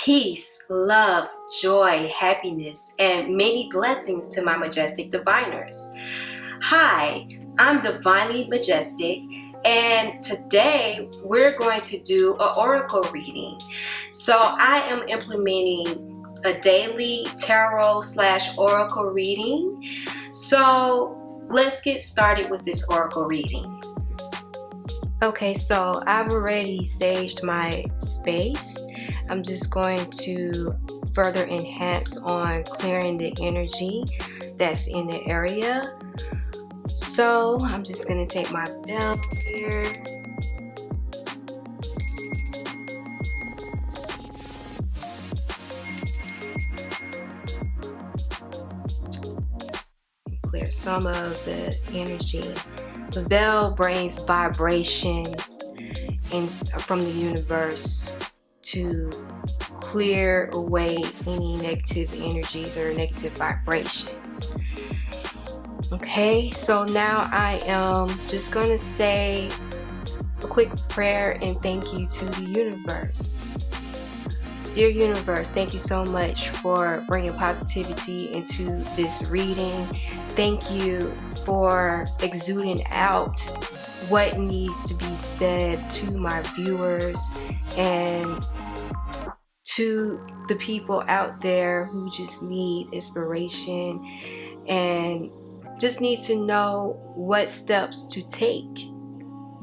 Peace, love, joy, happiness, and many blessings to my majestic diviners. Hi, I'm Divinely Majestic, and today we're going to do an oracle reading. So I am implementing a daily tarot/oracle reading. So let's get started with this oracle reading. Okay, so I've already saged my space. I'm just going to further enhance on clearing the energy that's in the area. So I'm just going to take my bell here. Clear some of the energy. The bell brings vibrations from the universe to clear away any negative energies or negative vibrations. Okay, so now I am just going to say a quick prayer and thank you to the universe. Dear universe, thank you so much for bringing positivity into this reading. Thank you for exuding out what needs to be said to my viewers and to the people out there who just need inspiration and just need to know what steps to take,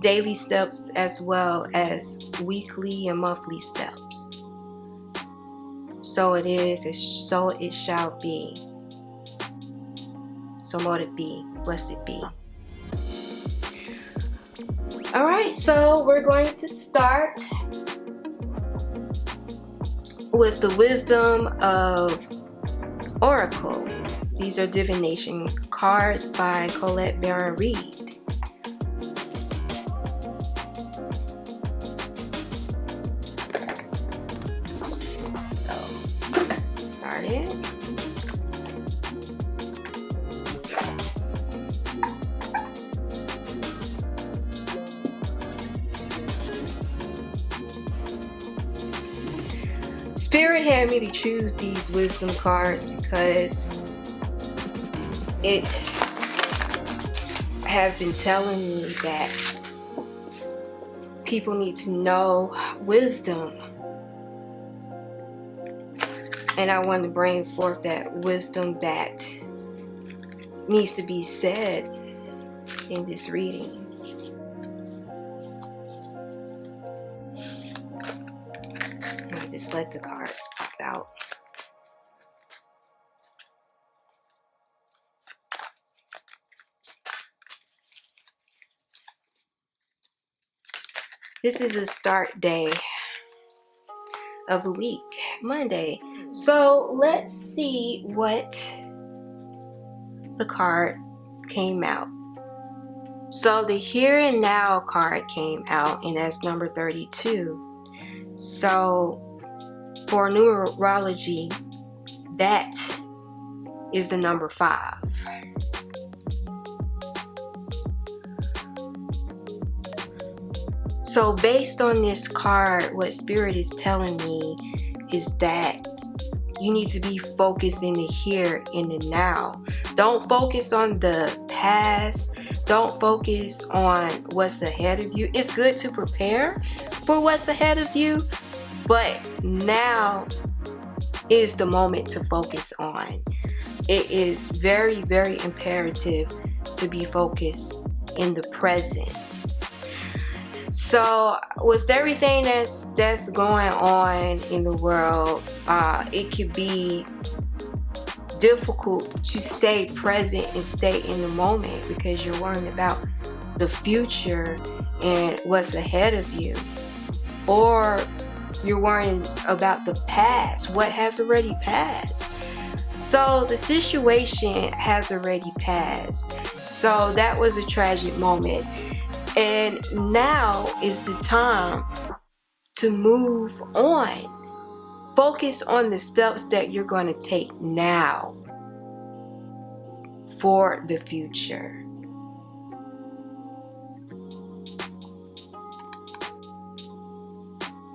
daily steps as well as weekly and monthly steps. So it is, so it shall be. So mote it be, blessed be. All right, so we're going to start with the wisdom of Oracle. These are divination cards by Colette Baron-Reid. So, let's start it. Spirit had me to choose these wisdom cards because it has been telling me that people need to know wisdom. And I want to bring forth that wisdom that needs to be said in this reading. Just let the cards pop out. This is a start day of the week, Monday. So let's see what the card came out. So the here and now card came out, and that's number 32. So for numerology, that is the number 5. So based on this card, what Spirit is telling me is that you need to be focused in the here and the now. Don't focus on the past. Don't focus on what's ahead of you. It's good to prepare for what's ahead of you, but now is the moment to focus on. It is very, very imperative to be focused in the present. So with everything that's going on in the world, it could be difficult to stay present and stay in the moment because you're worrying about the future and what's ahead of you, or you're worrying about the past, what has already passed. So the situation has already passed. So that was a tragic moment. And now is the time to move on. Focus on the steps that you're going to take now for the future.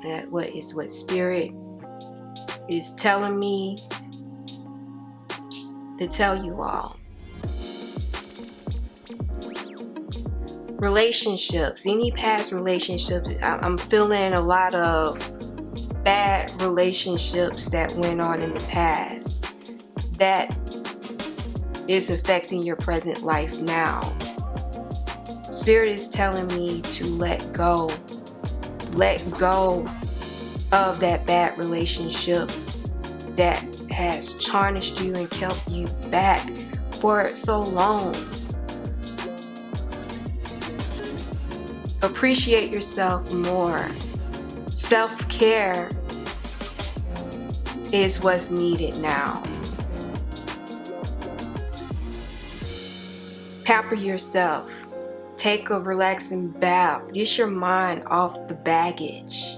That what Spirit is telling me to tell you all. Relationships, any past relationships, I'm feeling a lot of bad relationships that went on in the past that is affecting your present life now. Spirit is telling me to let go of that bad relationship that has tarnished you and kept you back for so long. Appreciate yourself more. Self-care is what's needed now. Pamper yourself. Take a relaxing bath. Get your mind off the baggage.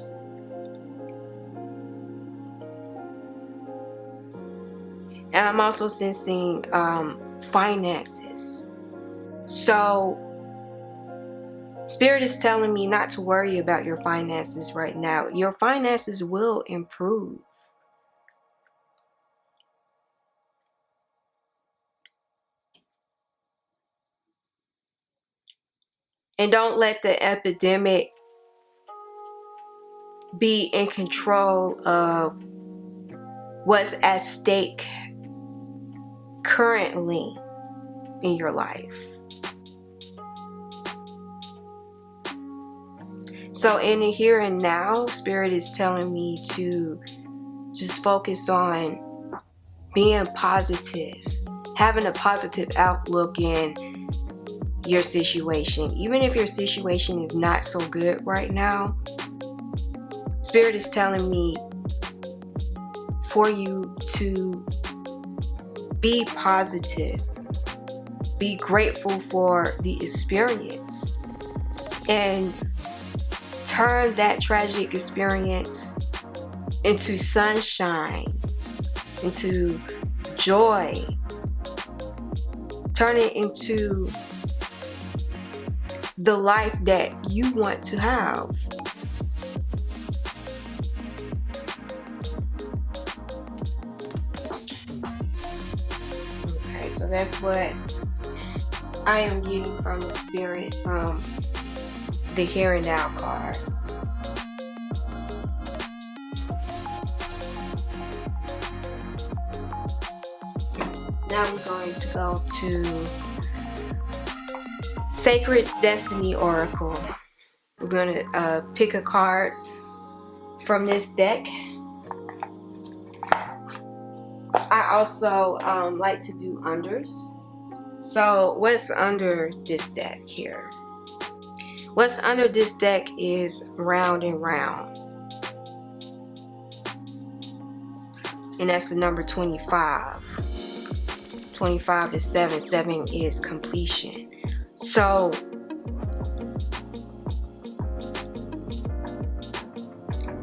And I'm also sensing finances. So Spirit is telling me not to worry about your finances right now. Your finances will improve. And don't let the epidemic be in control of what's at stake currently in your life. So in the here and now, Spirit is telling me to just focus on being positive, having a positive outlook in your situation. Even if your situation is not so good right now, Spirit is telling me for you to be positive, be grateful for the experience, and turn that tragic experience into sunshine, into joy. Turn it into the life that you want to have. Okay, so that's what I am getting from the Spirit, from the Here and Now card. Now we're going to go to Sacred Destiny Oracle. We're going to pick a card from this deck. I also like to do unders. So what's under this deck here? What's under this deck is round and round. And that's the number 25. 25 is 7. 7 is completion. So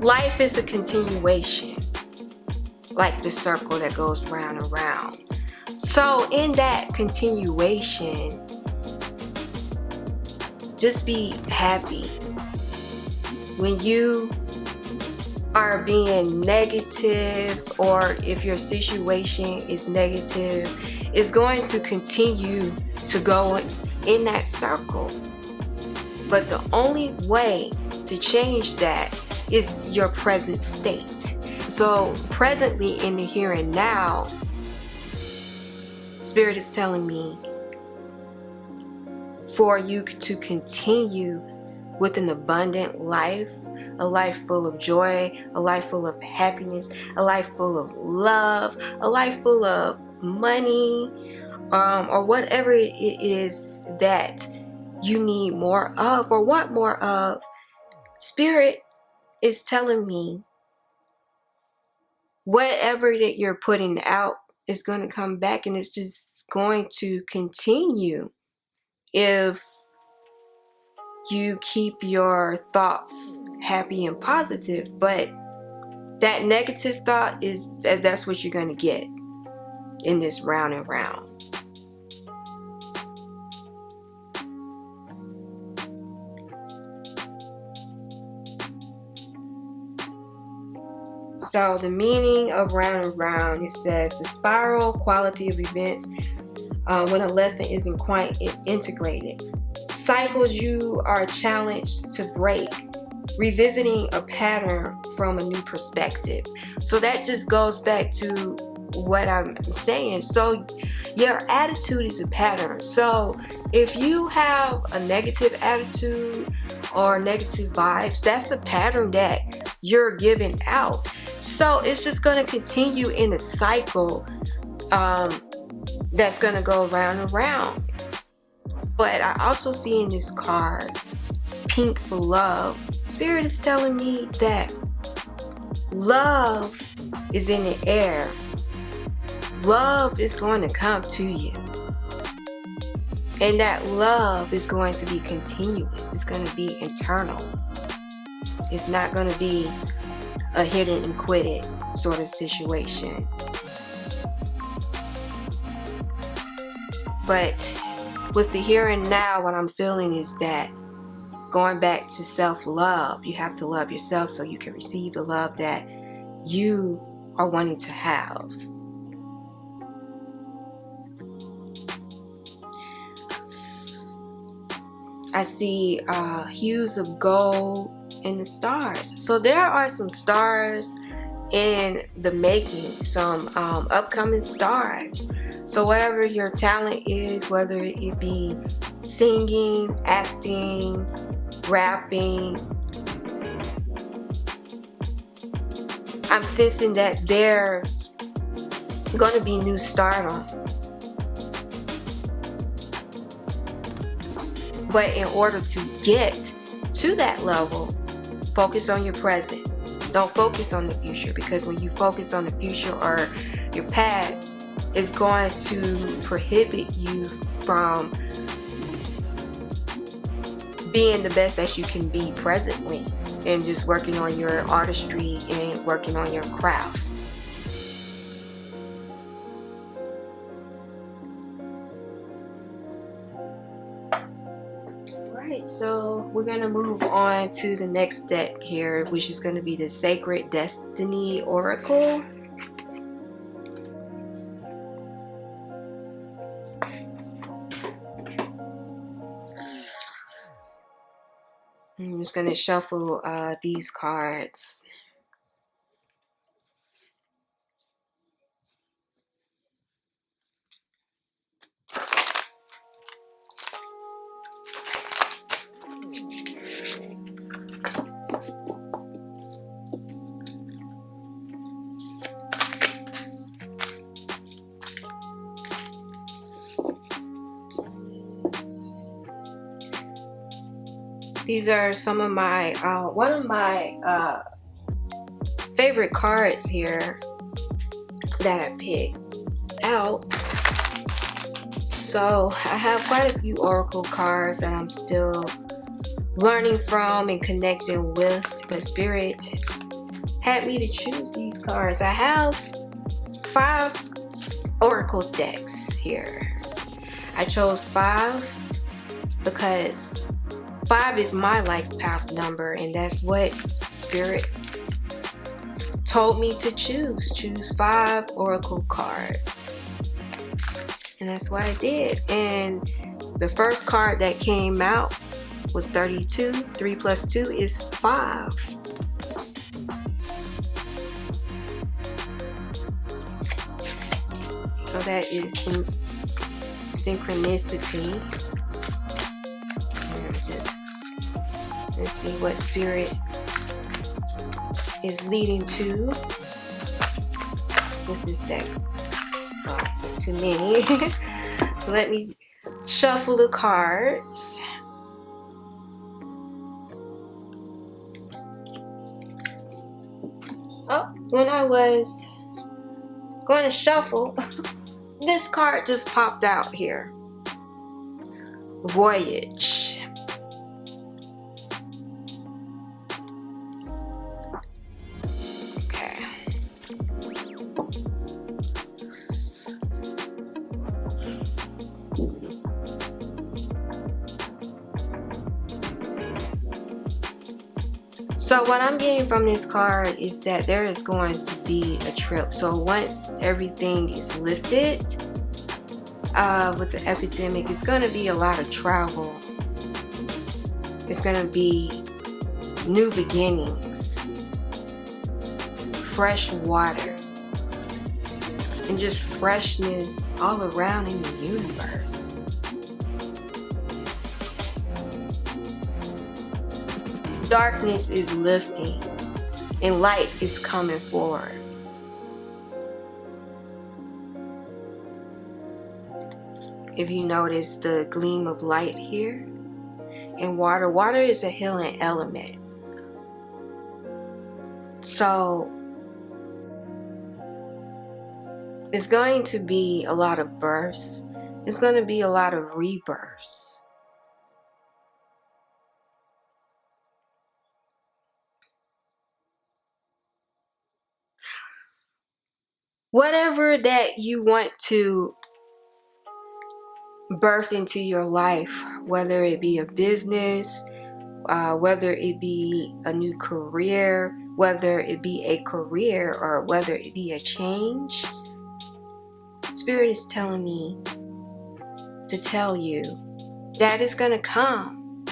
life is a continuation, like the circle that goes round and round. So in that continuation, just be happy. When you are being negative, or if your situation is negative, it's going to continue to go in that circle. But the only way to change that is your present state. So presently, in the here and now, Spirit is telling me for you to continue with an abundant life, a life full of joy, a life full of happiness, a life full of love, a life full of money, or whatever it is that you need more of or want more of. Spirit is telling me whatever that you're putting out is going to come back, and it's just going to continue if you keep your thoughts happy and positive. But that negative thought that's what you're going to get in this round and round. So the meaning of round and round, it says the spiral quality of events when a lesson isn't quite integrated. Cycles you are challenged to break, revisiting a pattern from a new perspective. So that just goes back to what I'm saying. So your attitude is a pattern. So if you have a negative attitude or negative vibes, that's a pattern that you're giving out. So it's just going to continue in a cycle that's going to go round and round. But I also see in this card, pink for love. Spirit is telling me that love is in the air. Love is going to come to you. And that love is going to be continuous. It's going to be internal. It's not going to be a hit it and quit it sort of situation. But with the here and now, what I'm feeling is that going back to self-love, you have to love yourself so you can receive the love that you are wanting to have. I see hues of gold in the stars. So there are some stars in the making, some upcoming stars. So whatever your talent is, whether it be singing, acting, rapping, I'm sensing that there's going to be new stardom. But in order to get to that level, focus on your present. Don't focus on the future, because when you focus on the future or your past, it's going to prohibit you from being the best that you can be presently and just working on your artistry and working on your craft. Alright, so we're going to move on to the next deck here, which is going to be the Sacred Destiny Oracle. I'm just going to shuffle these cards. These are some of my, one of my favorite cards here that I picked out. So I have quite a few oracle cards that I'm still learning from and connecting with, but Spirit had me to choose these cards. I have 5 oracle decks here. I chose 5 because 5 is my life path number, and that's what Spirit told me to choose. Choose 5 oracle cards. And that's what I did. And the first card that came out was 32. 3 plus 2 is 5. So that is some synchronicity. Let's see what Spirit is leading to with this deck. Oh, there's too many. So let me shuffle the cards. Oh, when I was going to shuffle, this card just popped out here. Voyage. So what I'm getting from this card is that there is going to be a trip. So once everything is lifted with the epidemic, it's going to be a lot of travel. It's going to be new beginnings, fresh water, and just freshness all around in the universe. Darkness is lifting and light is coming forward. If you notice the gleam of light here, and water is a healing element. So it's going to be a lot of births. It's going to be a lot of rebirths. Whatever that you want to birth into your life, whether it be a business, whether it be a new career, whether it be a career, or whether it be a change, Spirit is telling me to tell you that it's going to come.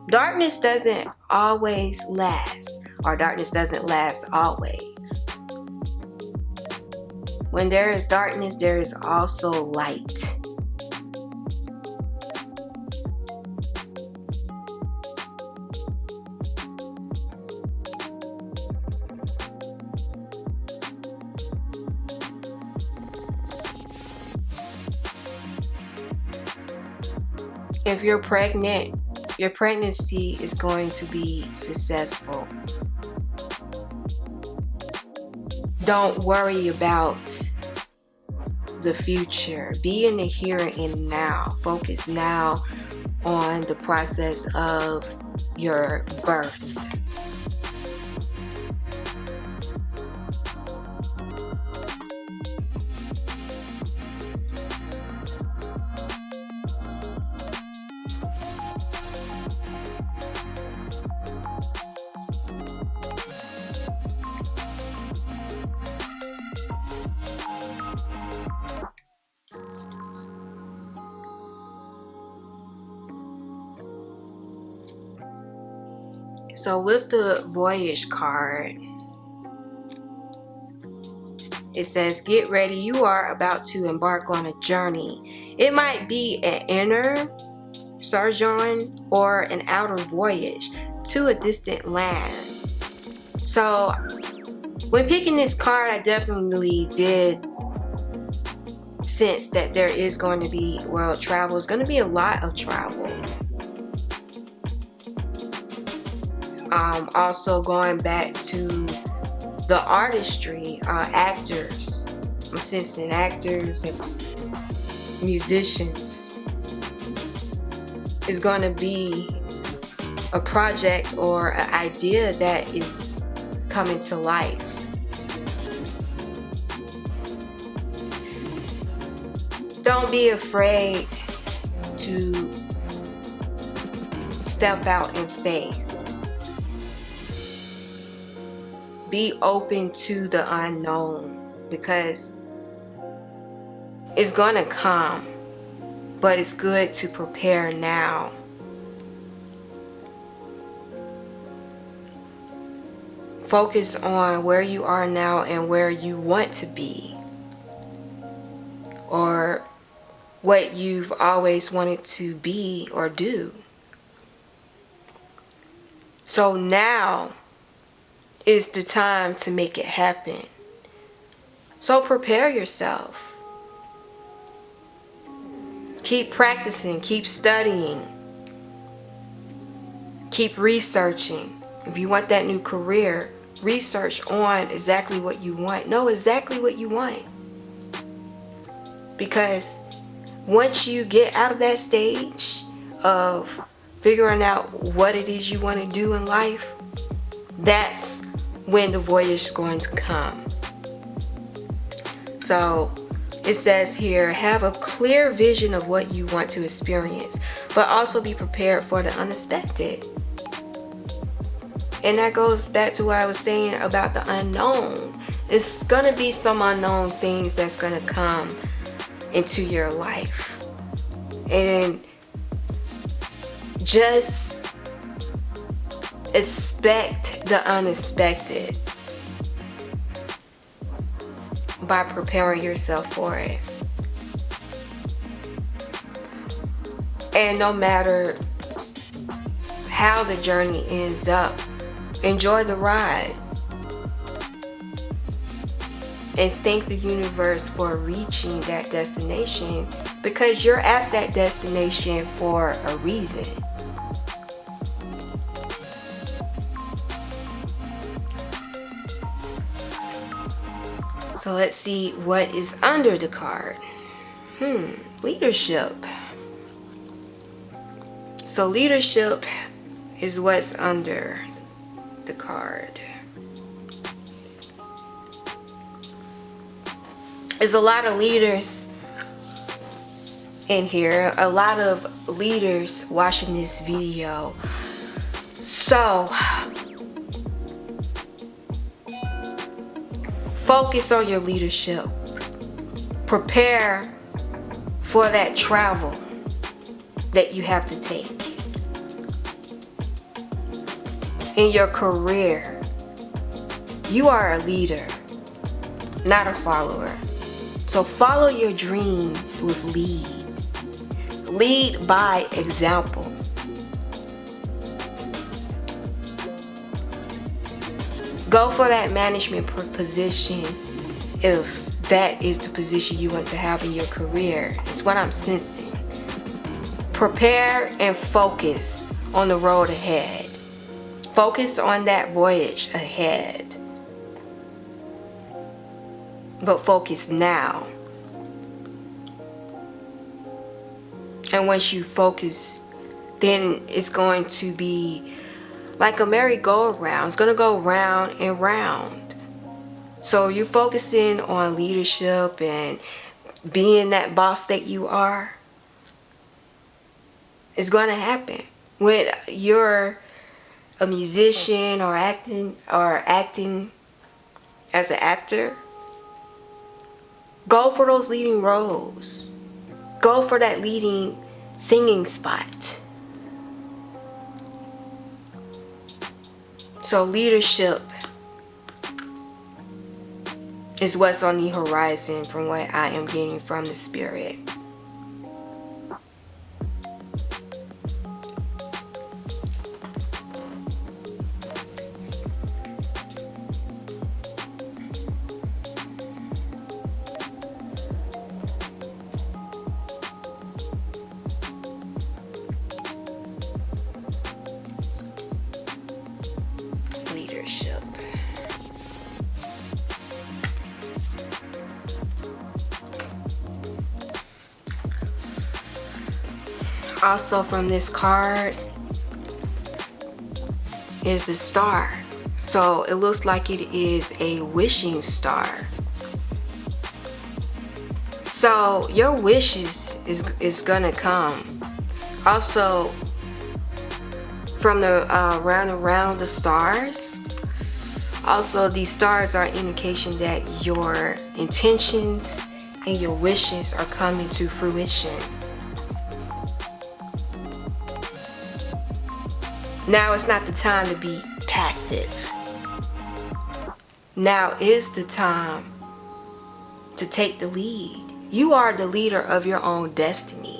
Darkness doesn't always last, or darkness doesn't last always. When there is darkness, there is also light. If you're pregnant, your pregnancy is going to be successful. Don't worry about the future. Be in the here and now. Focus now on the process of your birth. So with the Voyage card, it says, get ready, you are about to embark on a journey. It might be an inner sojourn or an outer voyage to a distant land. So when picking this card, I definitely did sense that there is going to be world travel. It's going to be a lot of travel. Also going back to the artistry, actors. I'm sensing actors and musicians. It's going to be a project or an idea that is coming to life. Don't be afraid to step out in faith. Be open to the unknown, because it's gonna come, but it's good to prepare now. Focus on where you are now and where you want to be, or what you've always wanted to be or do. So now is the time to make it happen. So prepare yourself. Keep practicing, keep studying, keep researching. If you want that new career, research on exactly what you want. Know exactly what you want. Because once you get out of that stage of figuring out what it is you want to do in life, that's when the voyage is going to come. So it says here, have a clear vision of what you want to experience, but also be prepared for the unexpected. And that goes back to what I was saying about the unknown. It's gonna be some unknown things that's gonna come into your life. And just expect the unexpected by preparing yourself for it. And no matter how the journey ends up, enjoy the ride. And thank the universe for reaching that destination, because you're at that destination for a reason. So let's see what is under the card. Leadership. So leadership is what's under the card. There's a lot of leaders in here, a lot of leaders watching this video. So focus on your leadership. Prepare for that travel that you have to take in your career. You are a leader, not a follower. So follow your dreams with lead. Lead by example. Go for that management position if that is the position you want to have in your career. It's what I'm sensing. Prepare and focus on the road ahead. Focus on that voyage ahead. But focus now. And once you focus, then it's going to be like a merry-go-round. It's going to go round and round. So you're focusing on leadership and being that boss that you are. It's going to happen. When you're a musician or acting as an actor, go for those leading roles. Go for that leading singing spot. So leadership is what's on the horizon from what I am getting from the spirit. Leadership. Also from this card is a star. So it looks like it is a wishing star. So your wishes is gonna come. Also from the round around the stars. Also, these stars are indication that your intentions and your wishes are coming to fruition. Now is not the time to be passive. Now is the time to take the lead. You are the leader of your own destiny.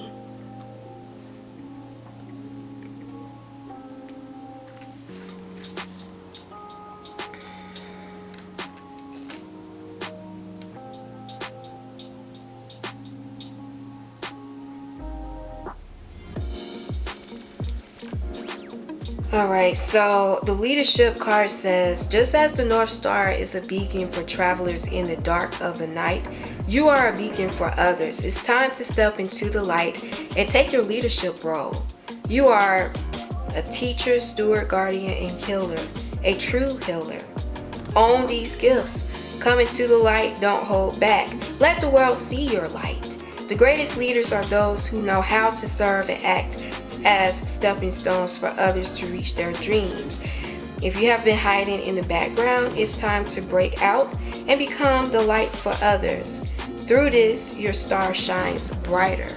Alright, so the leadership card says, just as the North Star is a beacon for travelers in the dark of the night, you are a beacon for others. It's time to step into the light and take your leadership role. You are a teacher, steward, guardian, and healer, a true healer. Own these gifts. Come into the light, don't hold back. Let the world see your light. The greatest leaders are those who know how to serve and act as stepping stones for others to reach their dreams. If you have been hiding in the background, it's time to break out and become the light for others. Through this, your star shines brighter.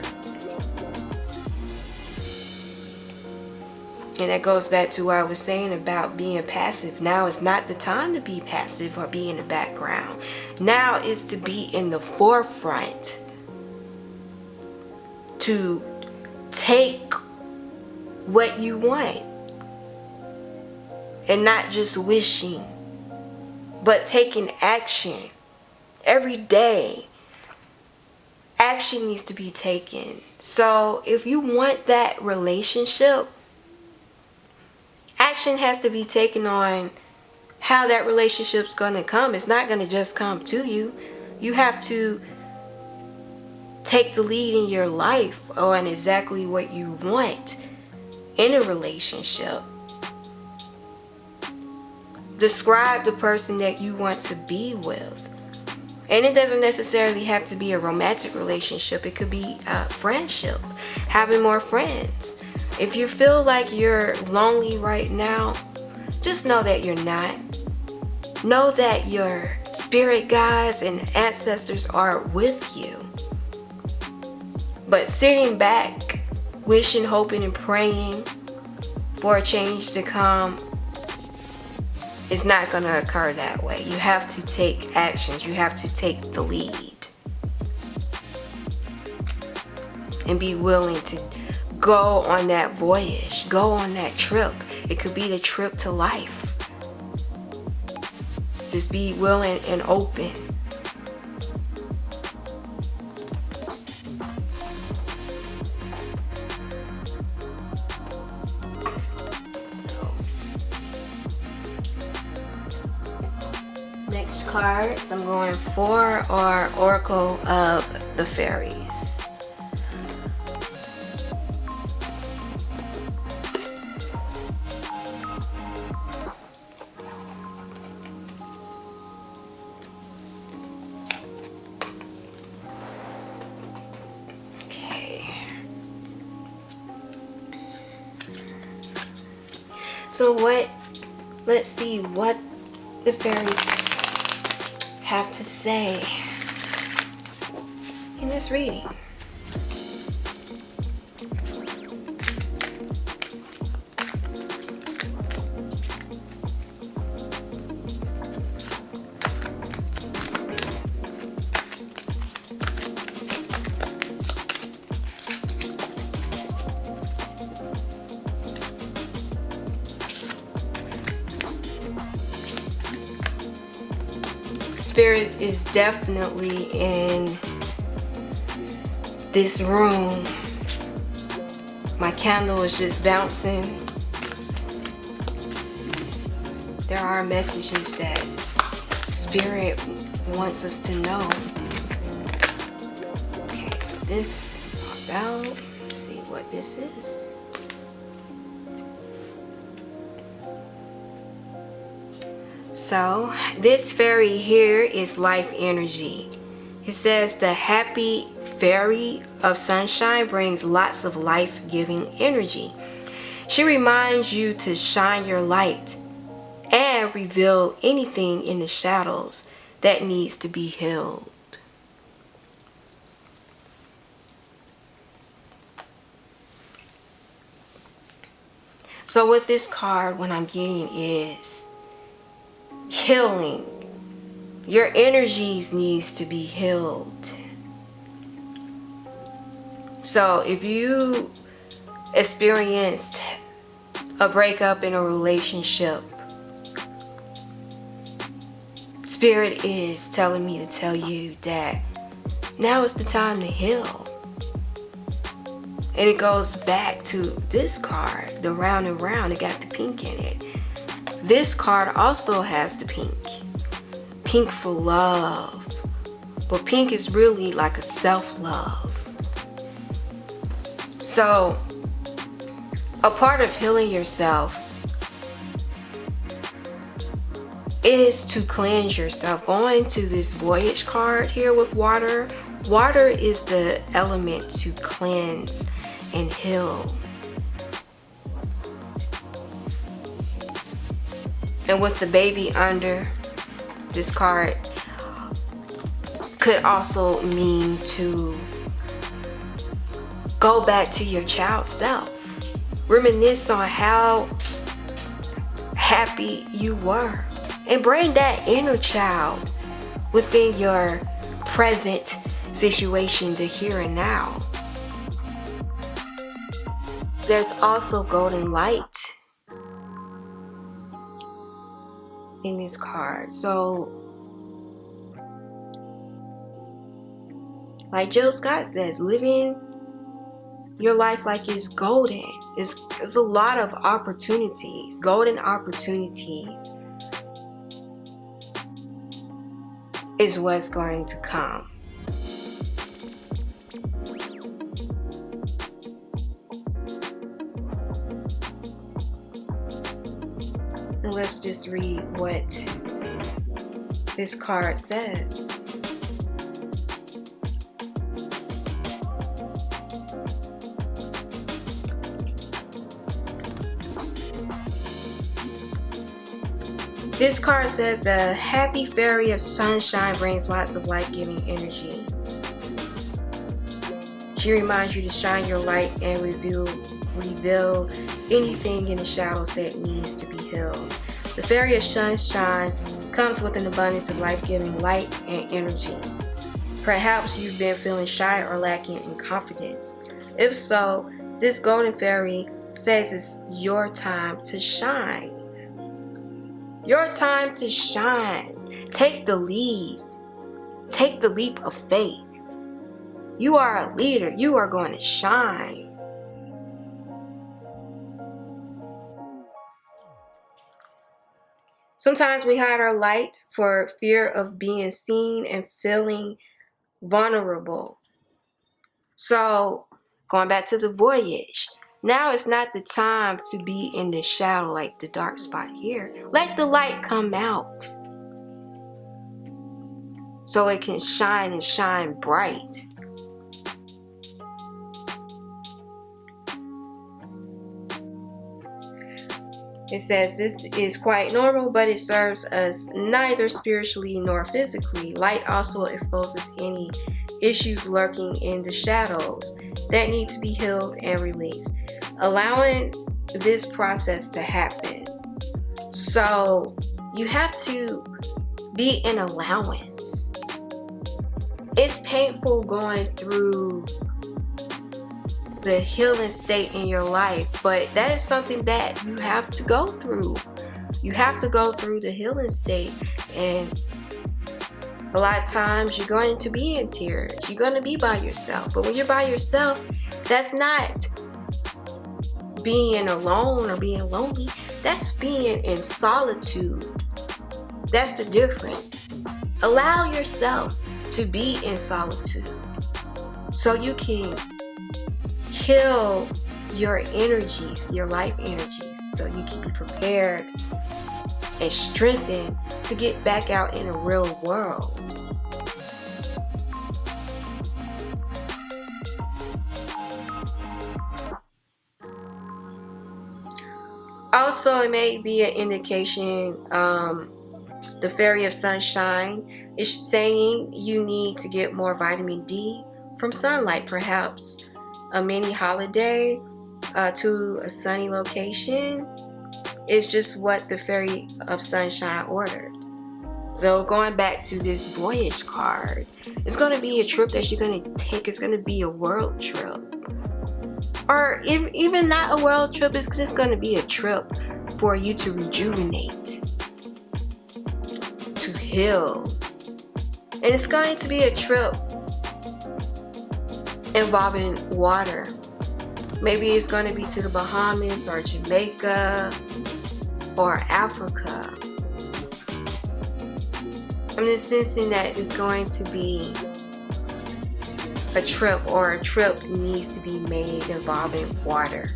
And that goes back to what I was saying about being passive. Now is not the time to be passive or be in the background. Now is to be in the forefront. To take what you want. And not just wishing, but taking action every day. Action needs to be taken. So if you want that relationship, action has to be taken on how that relationship's going to come. It's not going to just come to you. You have to take the lead in your life on exactly what you want in a relationship. Describe the person that you want to be with. And it doesn't necessarily have to be a romantic relationship. It could be a friendship, having more friends. If you feel like you're lonely right now, just know that you're not. Know that your spirit guides and ancestors are with you. But sitting back, wishing, hoping, and praying for a change to come, it's not going to occur that way. You have to take actions. You have to take the lead. And be willing to go on that voyage. Go on that trip. It could be the trip to life. Just be willing and open. Next cards I'm going for are Oracle of the Fairies. Okay. So let's see what the fairies have to say in this reading. Spirit is definitely in this room. My candle is just bouncing. There are messages that Spirit wants us to know. Okay, so this popped out. Let's see what this is. So this fairy here is life energy. It says the happy fairy of sunshine brings lots of life-giving energy. She reminds you to shine your light and reveal anything in the shadows that needs to be healed. So with this card, what I'm getting is healing. Your energies needs to be healed. So if you experienced a breakup in a relationship, Spirit is telling me to tell you that now is the time to heal. And it goes back to this card, the round and round. It got the pink in it. This card also has the pink. Pink for love. But pink is really like a self-love. So, a part of healing yourself is to cleanse yourself. Going to this voyage card here with water. Water is the element to cleanse and heal. And with the baby under, this card could also mean to go back to your child self. Reminisce on how happy you were. And bring that inner child within your present situation, the here and now. There's also golden light in this card. So, like Jill Scott says, living your life like it's golden. It's a lot of opportunities, golden opportunities is what's going to come. And let's just read what this card says. This card says the happy fairy of sunshine brings lots of life-giving energy. She reminds you to shine your light and reveal anything in the shadows that needs to be healed. The fairy of sunshine comes with an abundance of life-giving light and energy. Perhaps you've been feeling shy or lacking in confidence. If so, this golden fairy says it's your time to shine. Your time to shine. Take the lead. Take the leap of faith. You are a leader. You are going to shine. Sometimes we hide our light for fear of being seen and feeling vulnerable. So, going back to the voyage. Now is not the time to be in the shadow like the dark spot here. Let the light come out so it can shine and shine bright. It says this is quite normal, but it serves us neither spiritually nor physically. Light also exposes any issues lurking in the shadows that need to be healed and released, allowing this process to happen. So you have to be in allowance. It's painful going through the healing state in your life, but that is something that you have to go through. You have to go through the healing state, and a lot of times you're going to be in tears. You're going to be by yourself. But when you're by yourself, that's not being alone or being lonely. That's being in solitude. That's the difference. Allow yourself to be in solitude so you can heal your energies, your life energies, so you can be prepared and strengthened to get back out in the real world. Also, it may be an indication, the fairy of sunshine is saying you need to get more vitamin D from sunlight, perhaps a mini holiday to a sunny location is just what the fairy of sunshine ordered. So going back to this voyage card, it's going to be a trip that you're going to take. It's going to be a world trip. Or even not a world trip, it's just going to be a trip for you to rejuvenate, to heal. And it's going to be a trip involving water. Maybe it's going to be to the Bahamas or Jamaica or Africa. I'm just sensing that it's going to be a trip, or a trip needs to be made involving water.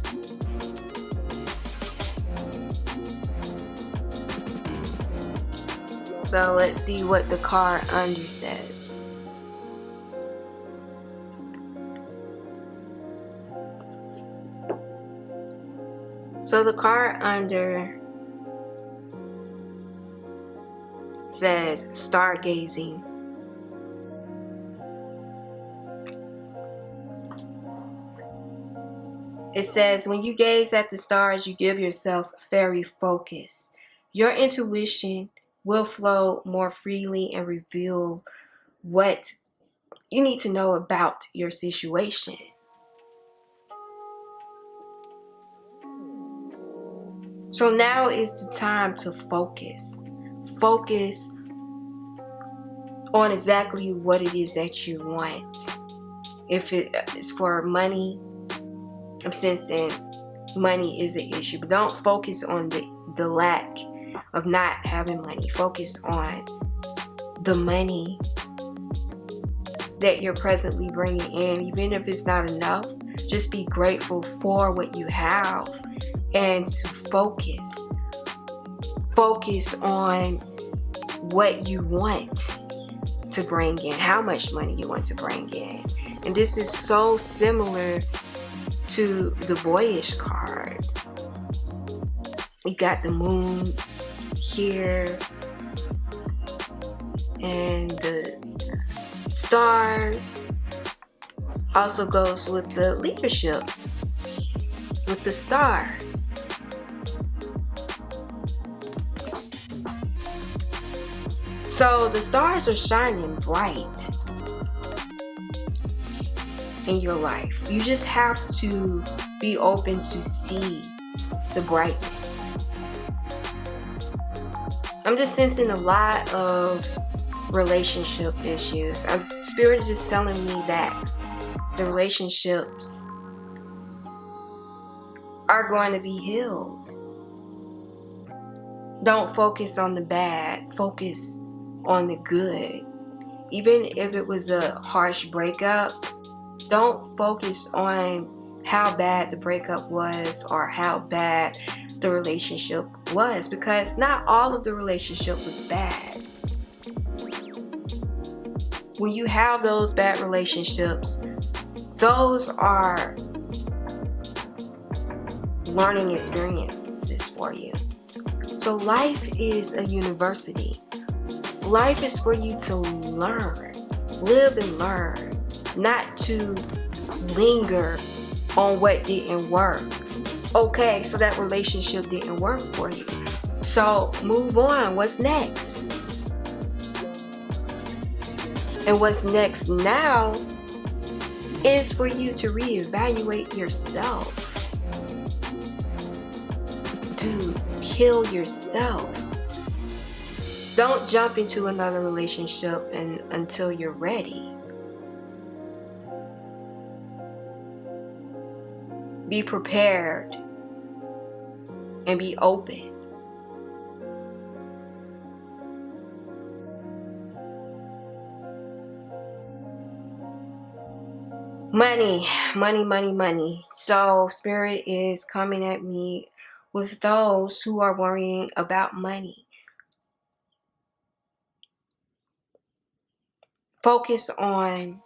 So let's see what the card under says. So the card under says stargazing. It says, when you gaze at the stars, you give yourself fairy focus. Your intuition will flow more freely and reveal what you need to know about your situation. So now is the time to focus. Focus on exactly what it is that you want. If it is for money, I'm sensing money is an issue, but don't focus on the lack of not having money. Focus on the money that you're presently bringing in. Even if it's not enough, just be grateful for what you have, and to focus on what you want to bring in, how much money you want to bring in. And this is so similar to the Voyage card. You got the moon here and the stars. Also goes with the leadership with the stars. So the stars are shining bright in your life. You just have to be open to see the brightness. I'm just sensing a lot of relationship issues. Spirit is just telling me that the relationships are going to be healed. Don't focus on the bad, focus on the good. Even if it was a harsh breakup, don't focus on how bad the breakup was or how bad the relationship was, because not all of the relationship was bad. When you have those bad relationships, those are learning experiences for you. So life is a university. Life is for you to learn, live and learn, not to linger on what didn't work. Okay, so that relationship didn't work for you. So move on. What's next? And what's next now is for you to reevaluate yourself, to heal yourself. Don't jump into another relationship until you're ready. Be prepared and be open. Money, money, money, money. So Spirit is coming at me with those who are worrying about money. Focus on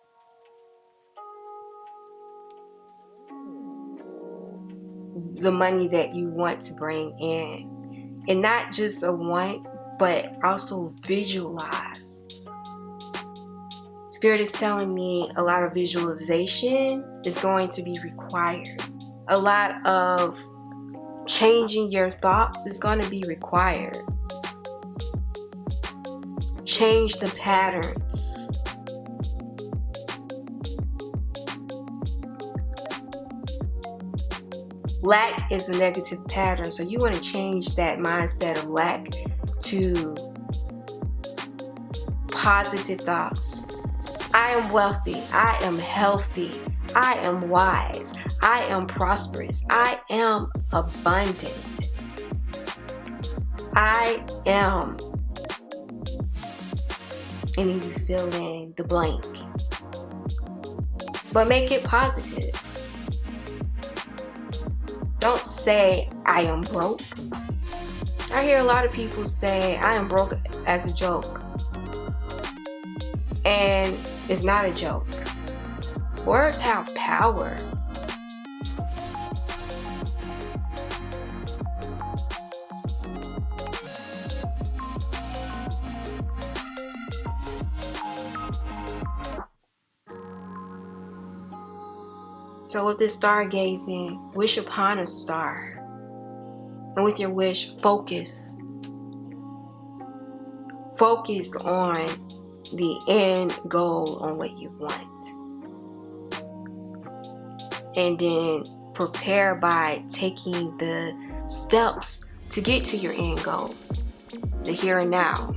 the money that you want to bring in. And not just a want, but also visualize. Spirit is telling me a lot of visualization is going to be required. A lot of changing your thoughts is going to be required. Change the patterns. Lack is a negative pattern, so you want to change that mindset of lack to positive thoughts. I am wealthy. I am healthy. I am wise. I am prosperous. I am abundant. I am. And then you fill in the blank. But make it positive. Don't say, I am broke. I hear a lot of people say, I am broke as a joke. And it's not a joke. Words have power. So with this stargazing, wish upon a star. And with your wish, focus. Focus on the end goal, on what you want. And then prepare by taking the steps to get to your end goal. The here and now.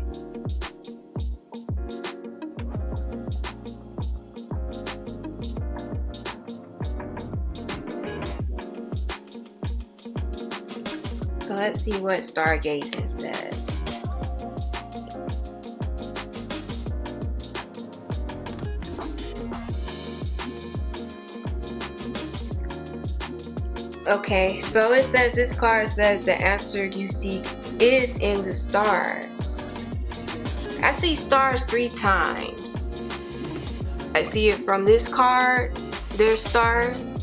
So let's see what stargazing says. Okay, so it says, this card says the answer you seek is in the stars. I see stars 3 times. I see it from this card, there's stars.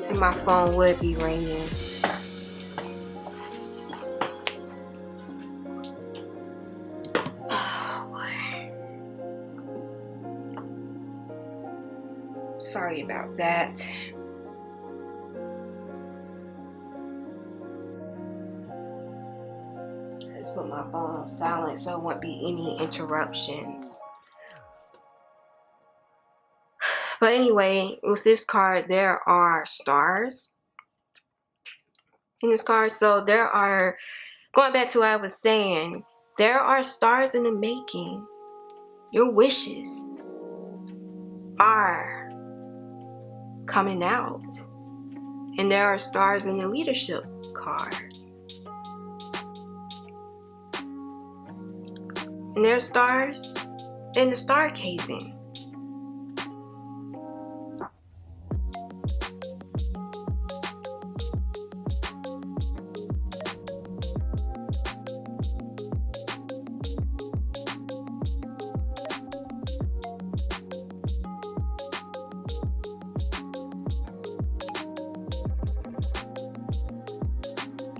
And my phone would be ringing. Oh boy. Sorry about that. Let's put my phone on silent so there won't be any interruptions. But anyway, with this card, there are stars in this card. So there are, going back to what I was saying, there are stars in the making. Your wishes are coming out. And there are stars in the leadership card. And there are stars in the stargazing.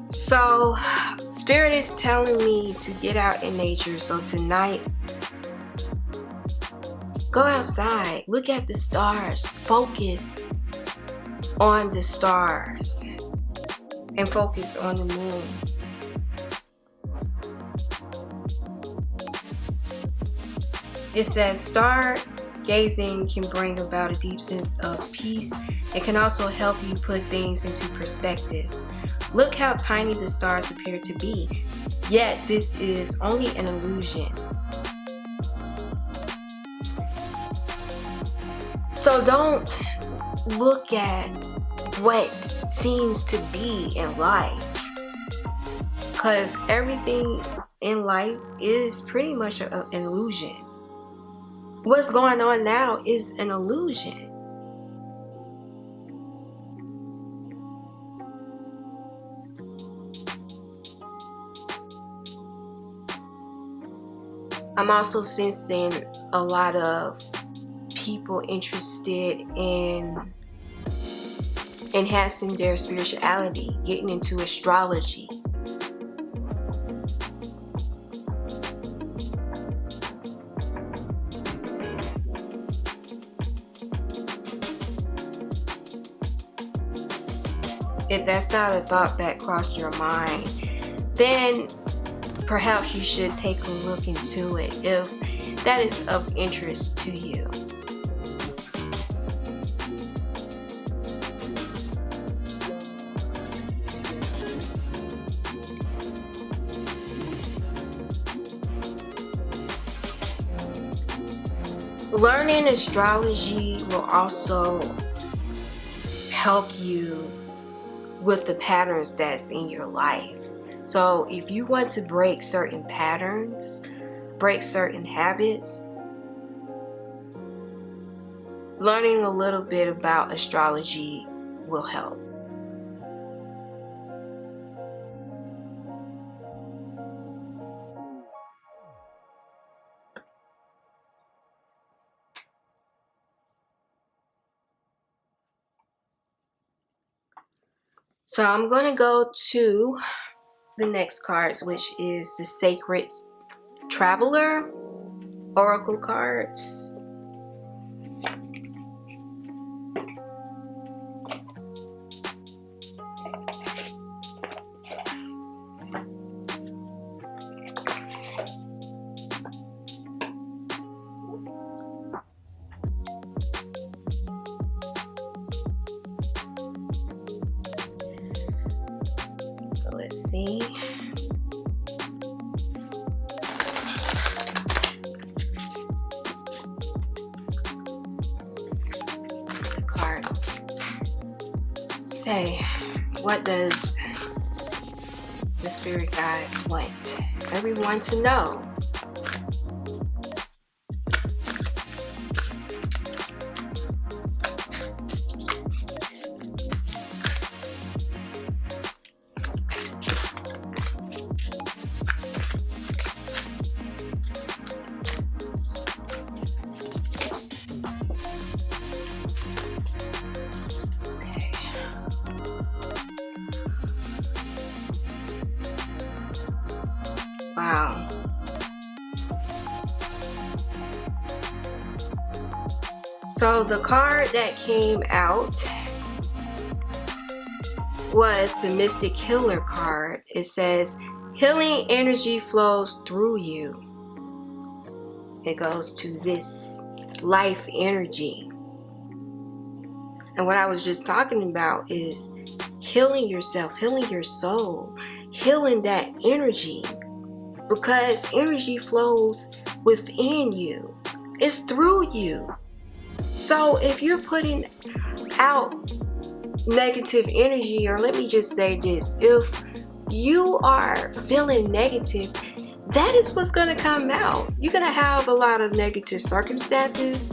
So, Spirit is telling me to get out in nature. So tonight, go outside, look at the stars, focus on the stars, and focus on the moon. It says, stargazing can bring about a deep sense of peace. It can also help you put things into perspective. Look how tiny the stars appear to be, yet this is only an illusion. So don't look at what seems to be in life, because everything in life is pretty much an illusion. What's going on now is an illusion. I'm also sensing a lot of people interested in enhancing their spirituality, getting into astrology. If that's not a thought that crossed your mind, then perhaps you should take a look into it if that is of interest to you. Learning astrology will also help you with the patterns that's in your life. So if you want to break certain patterns, break certain habits, learning a little bit about astrology will help. So I'm going to go to the next cards, which is the Sacred Traveler Oracle cards. see. Cards say, what does the spirit guides want everyone to know? Wow. So the card that came out was the Mystic Healer card. It says, healing energy flows through you. It goes to this life energy. And what I was just talking about is healing yourself, healing your soul, healing that energy. Because energy flows within you. It's through you. So if you're putting out negative energy, or let me just say this, if you are feeling negative, that is what's going to come out. You're going to have a lot of negative circumstances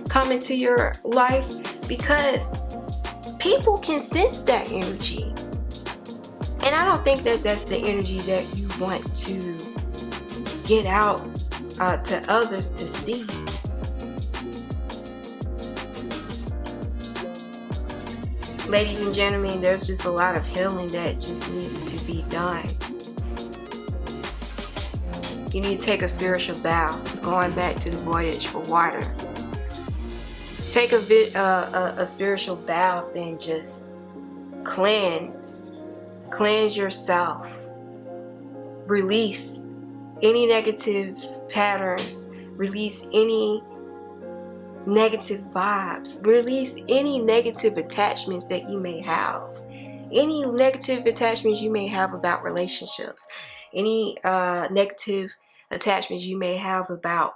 come into your life because people can sense that energy. And I don't think that that's the energy that you want to get out to others to see. Ladies and gentlemen, there's just a lot of healing that just needs to be done. You need to take a spiritual bath, going back to the voyage for water. Take a spiritual bath and just cleanse yourself. Release any negative patterns, release any negative vibes, release any negative attachments that you may have, any negative attachments you may have about relationships, any negative attachments you may have about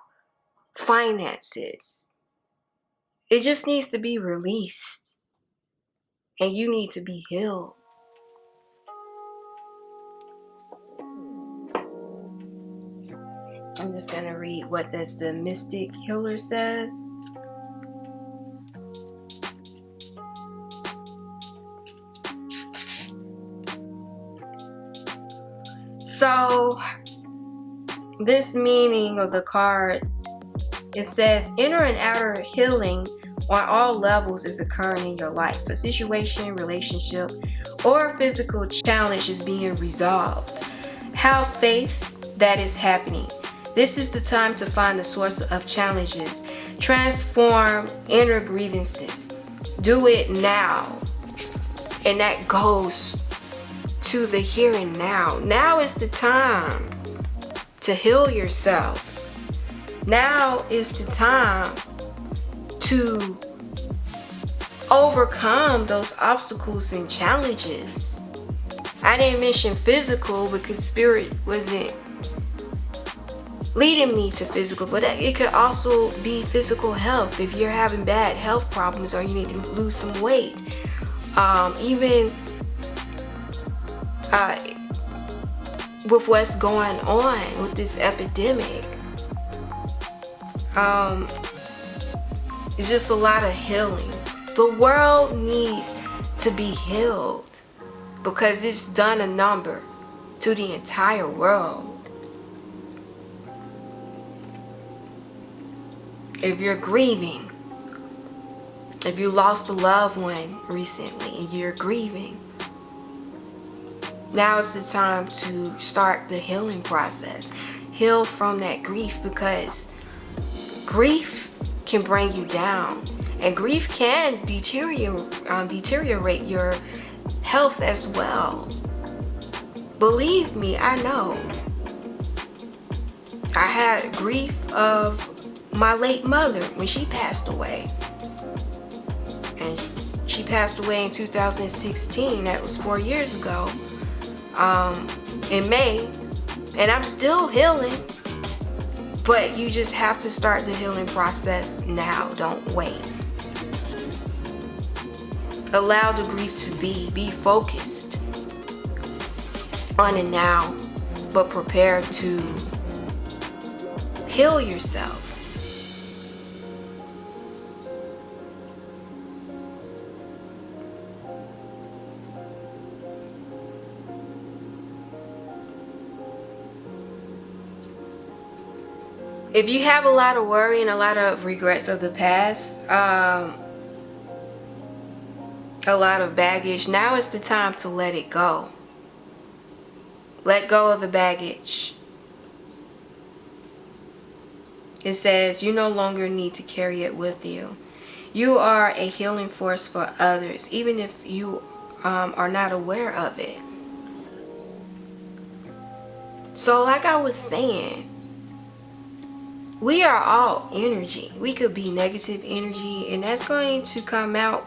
finances. It just needs to be released, and you need to be healed. I'm just going to read what does the Mystic Healer says. So, this meaning of the card, it says, inner and outer healing on all levels is occurring in your life. A situation, relationship, or physical challenge is being resolved. Have faith that is happening. This is the time to find the source of challenges. Transform inner grievances. Do it now. And that goes to the here and now. Now is the time to heal yourself. Now is the time to overcome those obstacles and challenges. I didn't mention physical because spirit wasn't leading me to physical, but it could also be physical health. If you're having bad health problems or you need to lose some weight, even with what's going on with this epidemic, it's just a lot of healing. The world needs to be healed because it's done a number to the entire world. If you're grieving, if you lost a loved one recently and you're grieving, now is the time to start the healing process. Heal from that grief, because grief can bring you down, and grief can deteriorate your health as well. Believe me, I know. I had grief of my late mother when she passed away, and she passed away in 2016. That was 4 years ago. in May, and I'm still healing. But you just have to start the healing process now. Don't wait. Allow the grief to be. Be focused on it now, but prepare to heal yourself. If you have a lot of worry and a lot of regrets of the past, a lot of baggage, now is the time to let it go. Let go of the baggage. It says you no longer need to carry it with you. You are a healing force for others, even if you are not aware of it. So like I was saying, we are all energy. We could be negative energy, and that's going to come out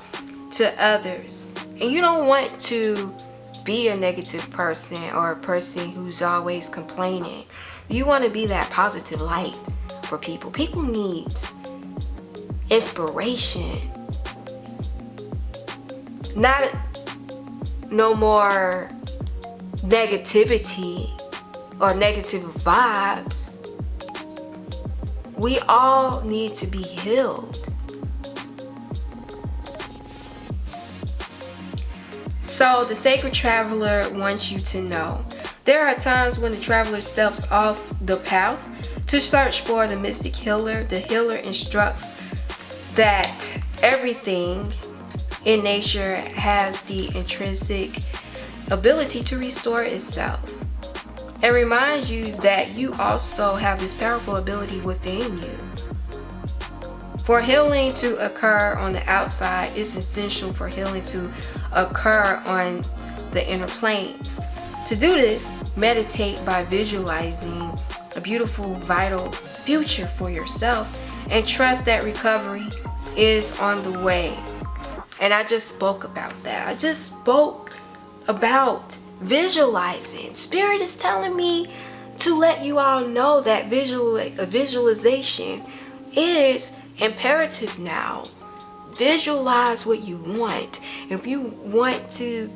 to others. And you don't want to be a negative person or a person who's always complaining. You want to be that positive light for people. People need inspiration. No more negativity or negative vibes. We all need to be healed. So the sacred traveler wants you to know there are times when the traveler steps off the path to search for the mystic healer. The healer instructs that everything in nature has the intrinsic ability to restore itself. And reminds you that you also have this powerful ability within you. For healing to occur on the outside, it's essential for healing to occur on the inner planes. To do this, meditate by visualizing a beautiful, vital future for yourself, and trust that recovery is on the way. And I just spoke about that. I just spoke about visualizing. Spirit is telling me to let you all know that visualization is imperative now. Visualize what you want. If you want to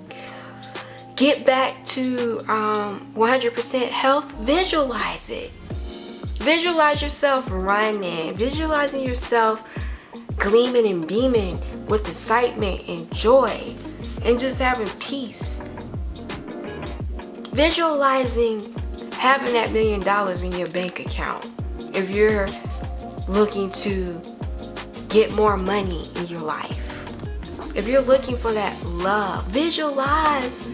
get back to 100% health, visualize it. Visualize yourself running, visualizing yourself gleaming and beaming with excitement and joy and just having peace. Visualizing having that $1 million in your bank account. If you're looking to get more money in your life, if you're looking for that love, visualize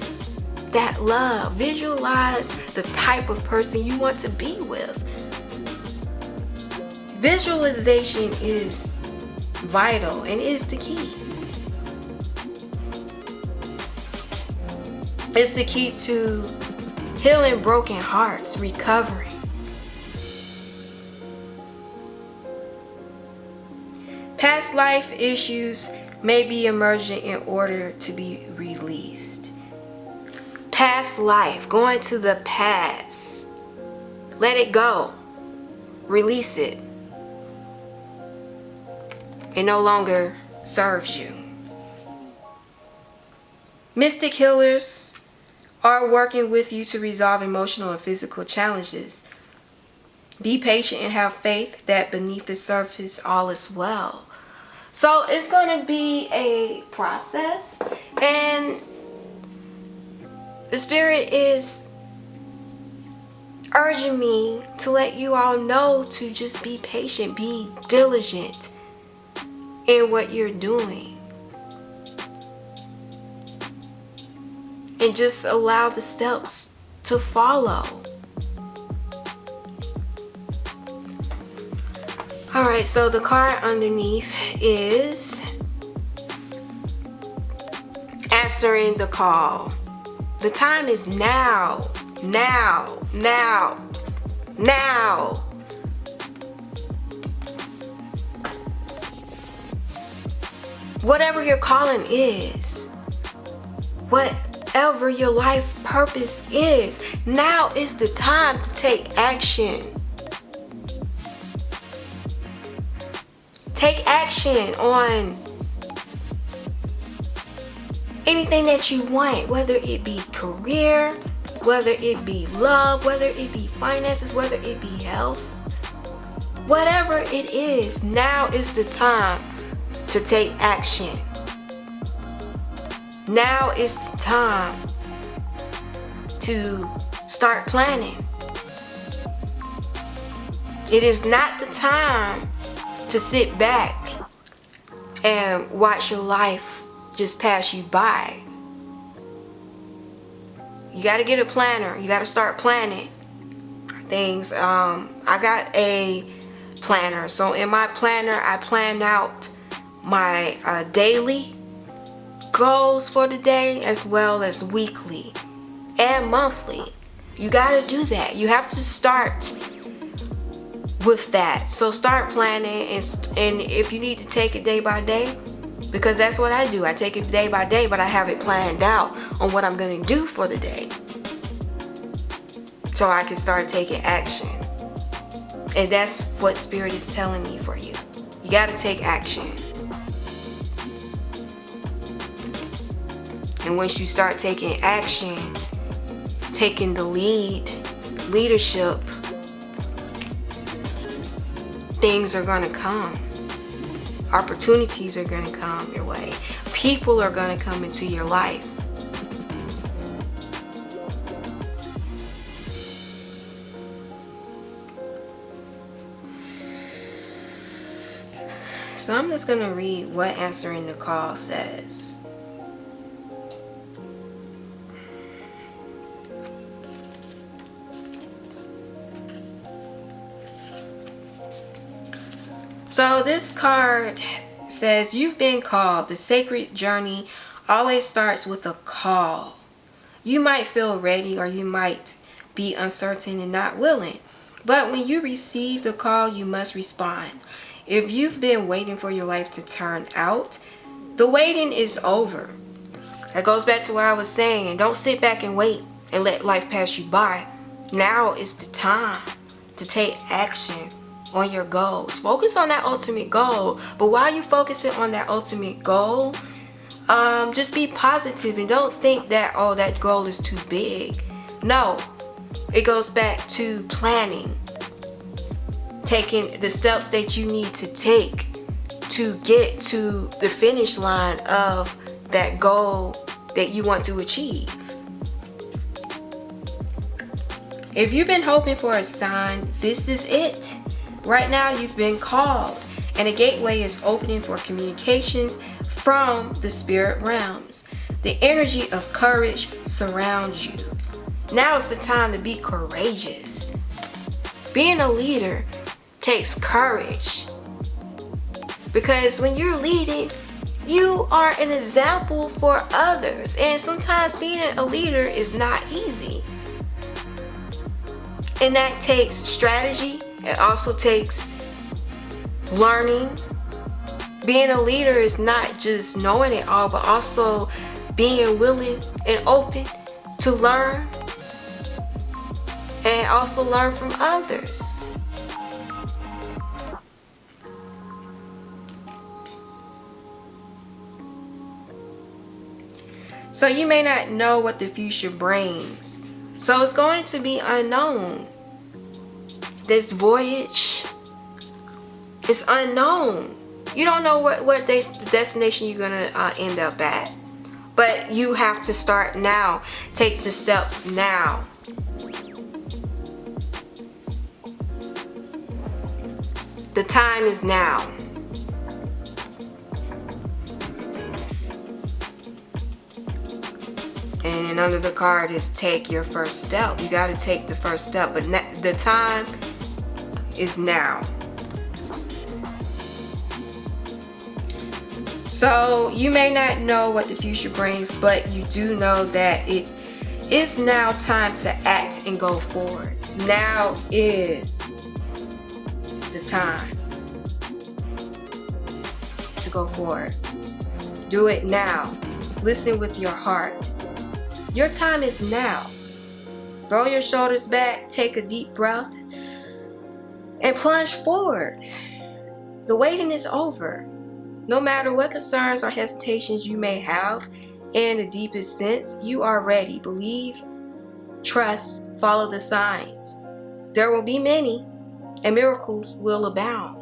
that love. Visualize the type of person you want to be with. Visualization is vital and is the key. It's the key to healing broken hearts, recovery. Past life issues may be emerging in order to be released. Past life, going to the past. Let it go. Release it. It no longer serves you. Mystic healers are working with you to resolve emotional and physical challenges. Be patient and have faith that beneath the surface all is well. So it's going to be a process, and the Spirit is urging me to let you all know to just be patient, be diligent in what you're doing, and just allow the steps to follow. Alright, so the card underneath is answering the call. The time is now. Now. Now. Now. Whatever your calling is, whatever whatever your life purpose is. Now is the time to take action. Take action on anything that you want, whether it be career, whether it be love, whether it be finances, whether it be health. Whatever it is, now is the time to take action. Now is the time to start planning. It is not the time to sit back and watch your life just pass you by. You got to get a planner. You got to start planning things. I got a planner. So in my planner, I plan out my daily goals for the day, as well as weekly and monthly. You got to do that. You have to start with that. So start planning, and if you need to take it day by day, because that's what I do. I take it day by day, but I have it planned out on what I'm going to do for the day, so I can start taking action. And that's what Spirit is telling me for you. You got to take action. And once you start taking action, taking the leadership, things are going to come. Opportunities are going to come your way. People are going to come into your life. So I'm just going to read what Answering the Call says. So this card says, you've been called. The sacred journey always starts with a call. You might feel ready, or you might be uncertain and not willing. But when you receive the call, you must respond. If you've been waiting for your life to turn out, the waiting is over. That goes back to what I was saying. Don't sit back and wait and let life pass you by. Now is the time to take action on your goals. Focus on that ultimate goal. But while you're focusing on that ultimate goal, just be positive and don't think that, oh, that goal is too big. No, it goes back to planning, taking the steps that you need to take to get to the finish line of that goal that you want to achieve. If you've been hoping for a sign, this is it. Right now, you've been called, and a gateway is opening for communications from the spirit realms. The energy of courage surrounds you. Now is the time to be courageous. Being a leader takes courage, because when you're leading, you are an example for others, and sometimes being a leader is not easy. And that takes strategy. It also takes learning. Being a leader is not just knowing it all, but also being willing and open to learn, and also learn from others. So you may not know what the future brings. So it's going to be unknown. This voyage is unknown. You don't know what the destination you're going to end up at. But you have to start now. Take the steps now. The time is now. And under the card is take your first step. You got to take the first step. But the time is now. So you may not know what the future brings, but you do know that it is now time to act and go forward. Now is the time to go forward. Do it now. Listen with your heart. Your time is now. Throw your shoulders back, take a deep breath, and plunge forward. The waiting is over. No matter what concerns or hesitations you may have, in the deepest sense, you are ready. Believe, trust, follow the signs. There will be many, and miracles will abound.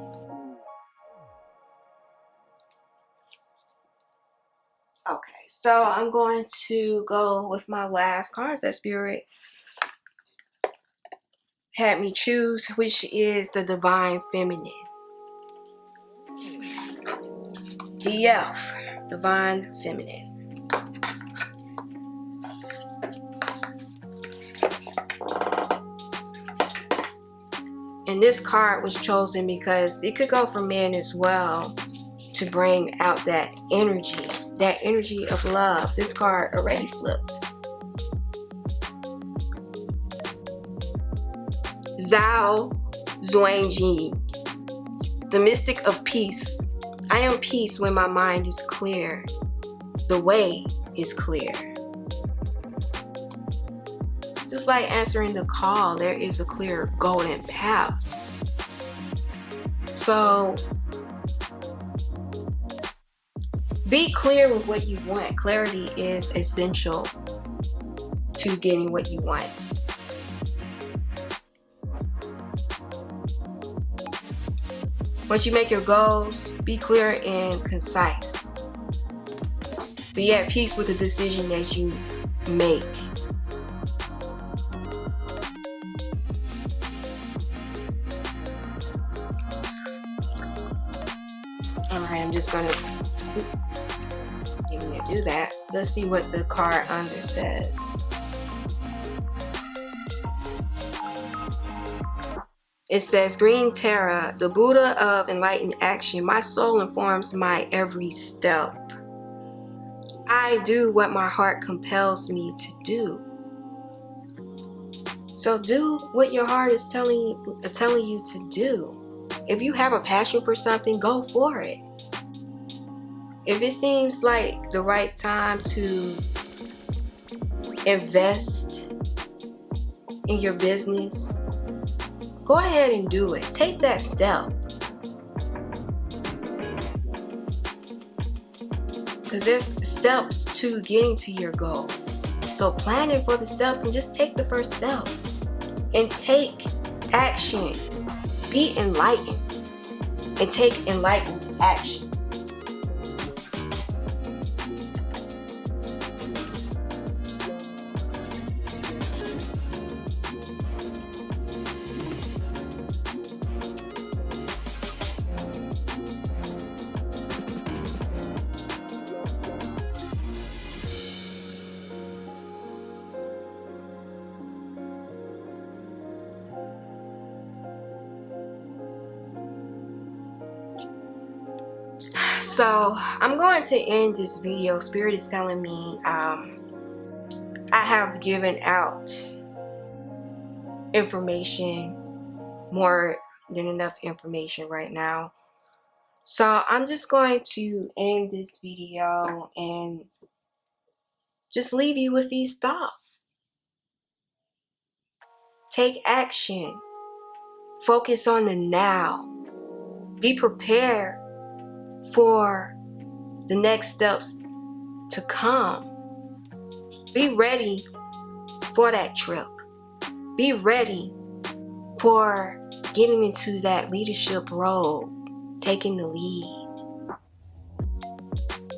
Okay, so I'm going to go with my last cards that Spirit had me choose, which is the Divine Feminine. DF, Divine Feminine. And this card was chosen because it could go for men as well, to bring out that energy of love. This card already flipped. Zhao Zuanji, the mystic of peace. I am peace when my mind is clear. The way is clear. Just like answering the call, there is a clear golden path. So be clear with what you want. Clarity is essential to getting what you want. Once you make your goals, be clear and concise. Be at peace with the decision that you make. Alright, I'm just gonna do that. Let's see what the card under says. It says, Green Terra, the Buddha of enlightened action. My soul informs my every step. I do what my heart compels me to do. So do what your heart is telling you to do. If you have a passion for something, go for it. If it seems like the right time to invest in your business, go ahead and do it. Take that step. Because there's steps to getting to your goal. So planning for the steps and just take the first step. And take action. Be enlightened. And take enlightened action. So I'm going to end this video. Spirit is telling me I have given out information, more than enough information right now. So I'm just going to end this video and just leave you with these thoughts. Take action. Focus on the now. Be prepared for the next steps to come. Be ready for that trip. Be ready for getting into that leadership role, taking the lead.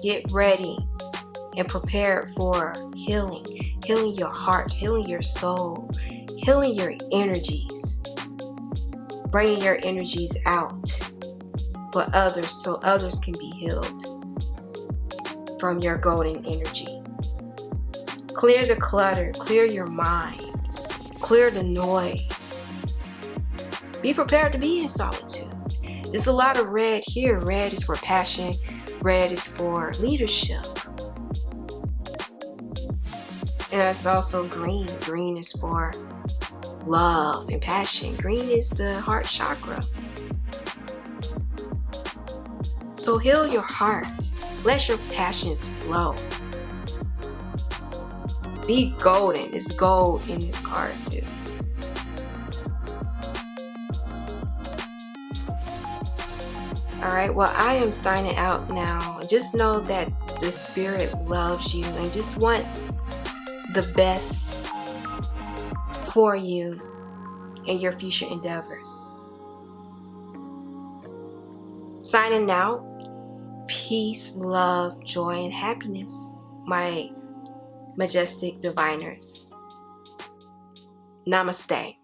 Get ready and prepared for healing. Healing your heart, healing your soul, healing your energies. Bringing your energies out for others so others can be healed from your golden energy. Clear the clutter, clear your mind, clear the noise. Be prepared to be in solitude. There's a lot of red here. Red is for passion, red is for leadership. And that's also green. Green is for love and passion. Green is the heart chakra. So heal your heart. Let your passions flow. Be golden. It's gold in this card too. Alright, well, I am signing out now. Just know that the Spirit loves you and just wants the best for you and your future endeavors. Signing out. Peace, love, joy, and happiness, my majestic diviners. Namaste.